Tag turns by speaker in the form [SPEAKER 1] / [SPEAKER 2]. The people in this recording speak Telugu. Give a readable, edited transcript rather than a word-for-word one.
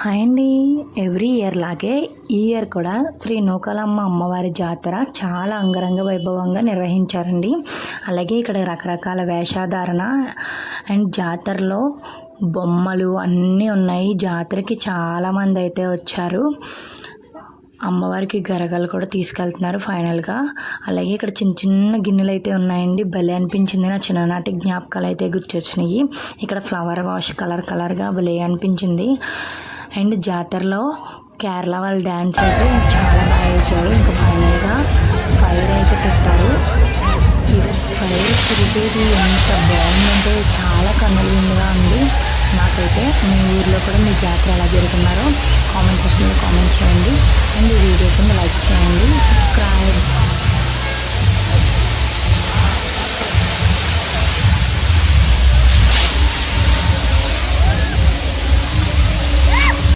[SPEAKER 1] హాయ్ అండి. ఎవ్రీ ఇయర్ లాగే ఈ ఇయర్ కూడా శ్రీ నూకాలమ్మ అమ్మవారి జాతర చాలా అంగరంగ వైభవంగా నిర్వహించారండి. అలాగే ఇక్కడ రకరకాల వేషధారణ అండ్ జాతరలో బొమ్మలు అన్నీ ఉన్నాయి. జాతరకి చాలామంది అయితే వచ్చారు. అమ్మవారికి గరగలు కూడా తీసుకెళ్తున్నారు ఫైనల్గా. అలాగే ఇక్కడ చిన్న చిన్న గిన్నెలు అయితే ఉన్నాయండి. భలే అనిపించింది. నా చిన్ననాటి జ్ఞాపకాలు అయితే గుర్తొచ్చినాయి. ఇక్కడ ఫ్లవర్ వాష్ కలర్గా భలే అనిపించింది. అండ్ జాతరలో కేరళ వాళ్ళ డ్యాన్స్ అయితే చాలా బాగా వేశారు. ఇంకా ఫైనల్గా ఫైర్ అయితే పెట్టారు. ఈ ఫైర్ తిరిగేది ఎంత బాగుందంటే చాలా కనువిందుగా ఉంది. నాకైతే మీ ఊర్లో కూడా మీ జాతర ఎలా జరుగుతున్నారో కామెంట్ సెక్షన్లో కామెంట్ చేయండి. అండ్ ఈ వీడియోకి లైక్ చేయండి, సబ్స్క్రైబ్.